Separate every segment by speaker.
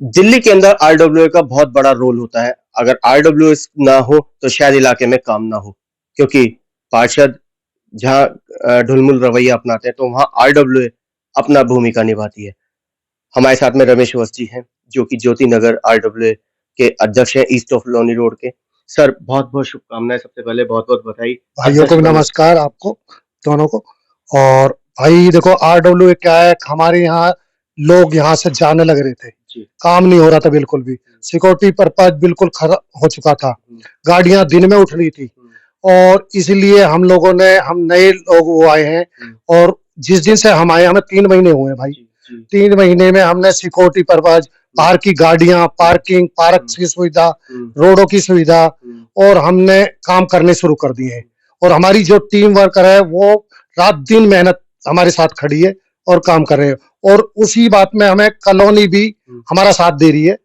Speaker 1: दिल्ली के अंदर आरडब्ल्यूए का बहुत बड़ा रोल होता है। अगर आरडब्ल्यूए ना हो तो शायद इलाके में काम ना हो, क्योंकि पार्षद जहाँ ढुलमुल रवैया अपनाते हैं तो वहाँ आरडब्ल्यूए अपना भूमिका निभाती है। हमारे साथ में रमेश अवस्थी हैं, जो कि ज्योति नगर आरडब्ल्यूए के अध्यक्ष हैं, ईस्ट ऑफ लोनी रोड के। सर, बहुत बहुत शुभकामनाएं, सबसे पहले बहुत बहुत बधाई
Speaker 2: भाइयों को
Speaker 1: अध्यक्ष बनने।
Speaker 2: नमस्कार, आपको दोनों को। और भाई देखो, आरडब्ल्यू क्या है, हमारे यहाँ लोग यहाँ से जाने लग रहे थे,
Speaker 1: जी।
Speaker 2: काम नहीं हो रहा था बिल्कुल भी, सिक्योरिटी पर्पज बिल्कुल खराब हो चुका था, गाड़ियां दिन में उठ रही थी। और इसलिए हम नए लोग वो आए हैं, और जिस दिन से हम आए, हमें 3 महीने हुए हैं भाई। 3 महीने में हमने सिक्योरिटी पर्पज, बाहर की गाड़ियां, पार्क की सुविधा, रोडों की सुविधा, और हमने काम करने शुरू कर दिए हैं। और हमारी जो टीम वर्कर है वो रात दिन मेहनत हमारे साथ खड़ी है और काम कर रहे हैं। और उसी बात में हमें कॉलोनी भी हमारा साथ दे रही है,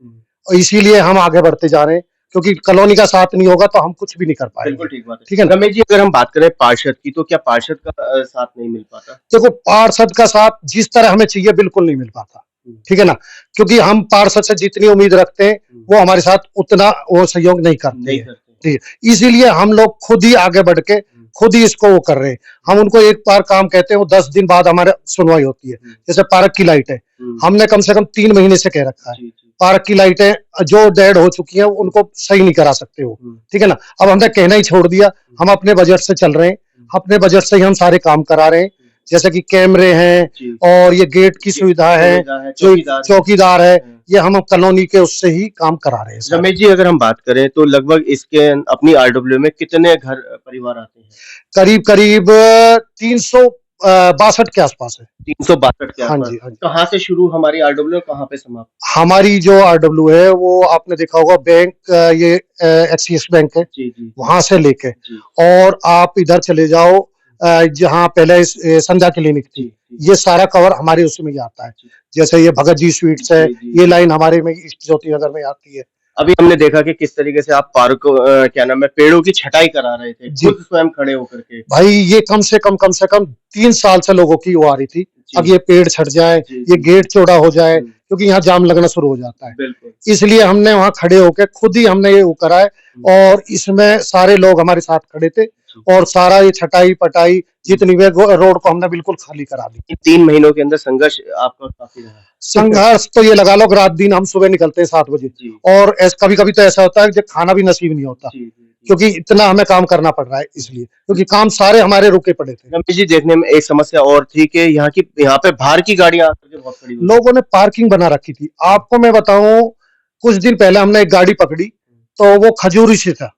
Speaker 2: और इसीलिए हम आगे बढ़ते जा रहे हैं, क्योंकि कॉलोनी का साथ नहीं होगा तो हम कुछ भी नहीं कर
Speaker 1: बिल्कुल
Speaker 2: पाएंगे।
Speaker 1: ठीक बात है।
Speaker 2: ठीक है ना?
Speaker 1: रमेश जी, अगर हम बात करें पार्षद की, तो क्या पार्षद का साथ नहीं मिल पाता?
Speaker 2: देखो, पार्षद का साथ जिस तरह हमें चाहिए बिल्कुल नहीं मिल पाता। ठीक है ना? क्योंकि हम पार्षद से जितनी उम्मीद रखते हैं वो हमारे साथ उतना वो सहयोग नहीं करते
Speaker 1: नहीं
Speaker 2: हैं।
Speaker 1: करते।
Speaker 2: ठीक है, इसीलिए हम लोग खुद ही आगे बढ़ के खुद ही इसको वो कर रहे हैं। हम उनको एक बार काम कहते हैं, वो 10 दिन बाद हमारे सुनवाई होती है। जैसे पार्क की लाइट है, हमने कम से कम 3 महीने से कह रखा है, पार्क की लाइटें जो डेड हो चुकी हैं उनको सही नहीं करा सकते हो। ठीक है ना? अब हमने कहना ही छोड़ दिया, हम अपने बजट से चल रहे हैं, अपने बजट से ही हम सारे काम करा रहे हैं। जैसे कि कैमरे हैं, और ये गेट की सुविधा है, जो चौकीदार है, ये हम कॉलोनी के उससे ही काम करा रहे हैं।
Speaker 1: रमेश जी, अगर हम बात करें तो लगभग इसके अपनी आरडब्ल्यू में कितने घर परिवार आते हैं?
Speaker 2: करीब करीब 362 के आसपास है।
Speaker 1: 362 के
Speaker 2: हाँ
Speaker 1: आसपास।
Speaker 2: जी, हाँ जी।
Speaker 1: कहाँ से शुरू हमारी आरडब्ल्यू, कहाँ पे समाप्त?
Speaker 2: हमारी जो आरडब्ल्यू है वो आपने देखा होगा, बैंक ये एक्सिस बैंक है,
Speaker 1: जी जी
Speaker 2: वहां से लेके
Speaker 1: जी।
Speaker 2: और आप इधर चले जाओ, जहाँ पहले संध्या क्लिनिक थी, ये सारा कवर हमारे उसमें ही आता है। जैसे ये भगत जी स्वीट्स है, ये लाइन हमारे में ईस्ट ज्योति नगर में आती है।
Speaker 1: अभी हमने देखा कि किस तरीके से आप पार्क क्या नाम है, पेड़ों की छटाई करा रहे थे, खुद स्वयं खड़े होकर के।
Speaker 2: भाई ये कम से कम 3 साल से लोगों की वो आ रही थी, अब ये पेड़ छट जाए, ये गेट चौड़ा हो जाए, क्योंकि यहाँ जाम लगना शुरू हो जाता है। इसलिए हमने वहां खड़े होकर खुद ही हमने ये वो करा है, और इसमें सारे लोग हमारे साथ खड़े थे, और सारा ये छटाई पटाई जितनी भी रोड को हमने बिल्कुल खाली करा दी।
Speaker 1: 3 महीनों के अंदर संघर्ष आपका काफी रहा।
Speaker 2: संघर्ष तो ये लगा लो, रात दिन हम सुबह निकलते हैं 7 बजे, और कभी कभी तो ऐसा होता है कि खाना भी नसीब नहीं होता, क्योंकि इतना हमें काम करना पड़ रहा है, इसलिए क्योंकि काम सारे हमारे रुके पड़े थे।
Speaker 1: रमेश जी, देखने में एक समस्या और थी कि यहाँ पे बाहर की गाड़ियां आकर के बहुत खड़ी हुई।
Speaker 2: लोगों ने पार्किंग बना रखी थी। आपको मैं बताऊं, कुछ दिन पहले हमने एक गाड़ी पकड़ी, तो वो खजूरी से था,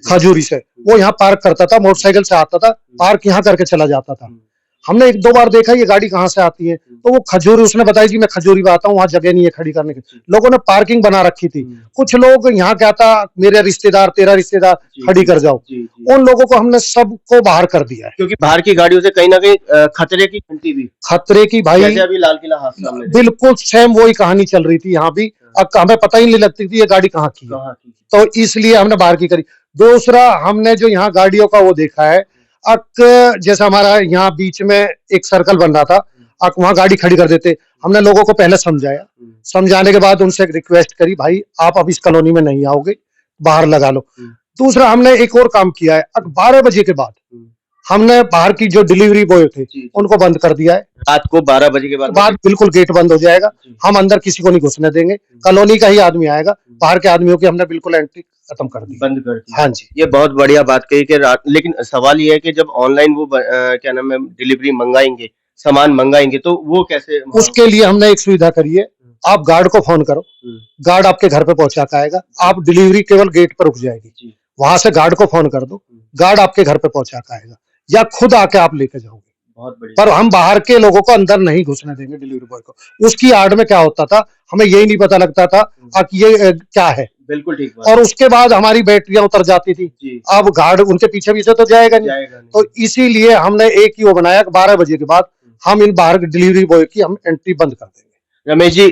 Speaker 2: खजूरी से वो यहाँ पार्क करता था, मोटरसाइकिल से आता था, पार्क यहाँ करके चला जाता था। हमने 1-2 बार देखा ये गाड़ी कहाँ से आती है, तो वो खजूरी, उसने बताया कि मैं खजूरी में आता हूँ, वहां जगह नहीं है खड़ी करने की। लोगों ने पार्किंग बना रखी थी। कुछ लोग यहाँ क्या था, मेरे रिश्तेदार, तेरा रिश्तेदार, खड़ी कर जाओ, उन लोगों को हमने सबको बाहर कर दिया है,
Speaker 1: क्योंकि बाहर की गाड़ियों से कहीं ना कहीं खतरे की घंटी भी,
Speaker 2: खतरे की। भाई
Speaker 1: जैसे अभी लाल किला हादसा हमने देखा।
Speaker 2: बिल्कुल सेम वही कहानी चल रही थी यहाँ भी, अब हमें पता ही नहीं लगती थी ये गाड़ी कहाँ की है, तो इसलिए हमने बाहर की करी। दूसरा, हमने जो यहाँ गाड़ियों का वो देखा है, जैसे हमारा यहाँ बीच में एक सर्कल बन रहा था, वहां गाड़ी खड़ी कर देते। हमने लोगों को पहले समझाया, समझाने के बाद उनसे रिक्वेस्ट करी, भाई आप अब इस कॉलोनी में नहीं आओगे, बाहर लगा लो। दूसरा, हमने एक और काम किया है, 12 बजे के बाद हमने बाहर की जो डिलीवरी बॉय थे उनको बंद कर दिया है।
Speaker 1: रात को 12 बजे के बाद
Speaker 2: बिल्कुल गेट बंद हो जाएगा, हम अंदर किसी को नहीं घुसने देंगे, कॉलोनी का ही आदमी आएगा, बाहर के आदमियों की हमने बिल्कुल एंट्री खत्म कर दी,
Speaker 1: बंद कर दी।
Speaker 2: हाँ जी,
Speaker 1: ये बहुत बढ़िया बात कही कि रात, लेकिन सवाल ये है कि जब ऑनलाइन वो क्या नाम है, डिलीवरी मंगाएंगे, सामान मंगाएंगे, तो वो कैसे?
Speaker 2: उसके लिए हमने एक सुविधा करी है, आप गार्ड को फोन करो, गार्ड आपके घर पे पहुंचा के आएगा, आप डिलीवरी केवल गेट पर रुक जाएगी, वहां से गार्ड को फोन कर दो, गार्ड आपके घर पे पहुंचा के आएगा, या खुद आके आप लेके जाओगे।
Speaker 1: बहुत बढ़िया।
Speaker 2: पर हम बाहर के लोगों को अंदर नहीं घुसने देंगे, डिलीवरी बॉय को। उसकी आड़ में क्या होता था, हमें यही नहीं पता लगता था कि ये क्या है।
Speaker 1: बिल्कुल ठीक बात।
Speaker 2: और उसके बाद हमारी बैटरियां उतर जाती थी, अब गार्ड उनके पीछे पीछे तो जाएगा नहीं। तो इसीलिए हमने एक ही वो बनाया, 12 बजे के बाद हम इन बाहर डिलीवरी बॉय की हम एंट्री बंद कर देंगे।
Speaker 1: रमेश जी,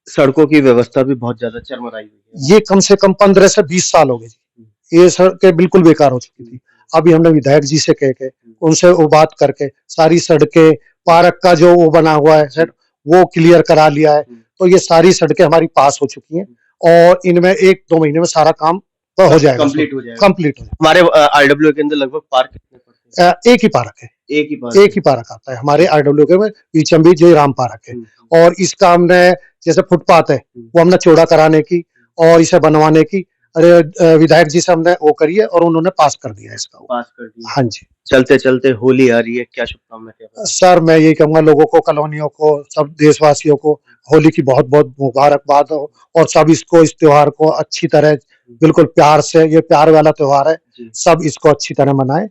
Speaker 1: सड़कों की व्यवस्था भी बहुत ज्यादा चरमराई हुई है।
Speaker 2: ये कम से कम 15 से 20 साल हो गए जी, ये सड़कें बिल्कुल बेकार हो चुकी थी। अभी हमने विधायक जी से कह के, उनसे वो बात करके, सारी सड़कें, पार्क का जो वो बना हुआ है सर, वो क्लियर करा लिया है। तो ये सारी सड़कें हमारी पास हो चुकी हैं और इनमें 1-2 महीने में सारा काम हो जाएगा,
Speaker 1: कंप्लीट हो जाएगा।
Speaker 2: कंप्लीट हो
Speaker 1: हमारे आरडब्ल्यू के अंदर लगभग पार्क कितने पड़ते
Speaker 2: जाएगा। एक ही पार्क है,
Speaker 1: हैं? एक ही पार्क
Speaker 2: एक ही पार्क आता है हमारे आरडब्ल्यू के में, बीचम-बीच जय राम पार्क है। और इसका हमने जैसे फुटपाथ है वो हमने चौड़ा कराने की और इसे बनवाने की विधायक जी से हमने वो करी है और उन्होंने पास कर दिया इसका।
Speaker 1: पास कर दिया।
Speaker 2: हाँ जी।
Speaker 1: चलते चलते होली आ रही है, क्या शुभकामनाएं क्या
Speaker 2: सर मैं यही कहूंगा लोगों को, कॉलोनियों को, सब देशवासियों को होली की बहुत बहुत मुबारकबाद हो और सब इसको, इस त्योहार को अच्छी तरह बिल्कुल प्यार से, ये प्यार वाला त्योहार है, सब इसको अच्छी तरह मनाएं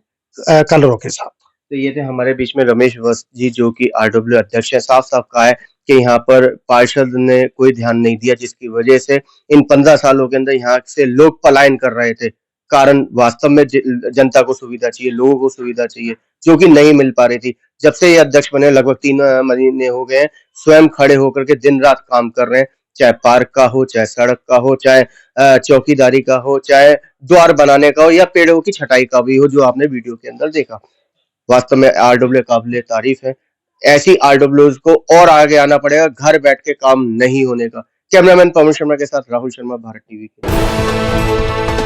Speaker 2: कलरों के साथ।
Speaker 1: तो ये थे हमारे बीच में रमेश वस्त जी, जो कि आरडब्ल्यू अध्यक्ष है। साफ साफ कहा है कि यहाँ पर पार्षद ने कोई ध्यान नहीं दिया, जिसकी वजह से इन 15 सालों के अंदर यहाँ से लोग पलायन कर रहे थे। कारण वास्तव में जनता को सुविधा चाहिए, लोगों को सुविधा चाहिए, जो कि नहीं मिल पा रही थी। जब से ये अध्यक्ष बने लगभग 3 महीने हो गए हैं, स्वयं खड़े होकर के दिन रात काम कर रहे हैं, चाहे पार्क का हो, चाहे सड़क का हो, चाहे चौकीदारी का हो, चाहे द्वार बनाने का हो या पेड़ों की छटाई का भी हो, जो आपने वीडियो के अंदर देखा। वास्तव में आरडब्ल्यू काबिल तारीफ है। ऐसी आरडब्ल्यूज को और आगे आना पड़ेगा, घर बैठ के काम नहीं होने का। कैमरामैन पवन शर्मा के साथ राहुल शर्मा, भारत टीवी के।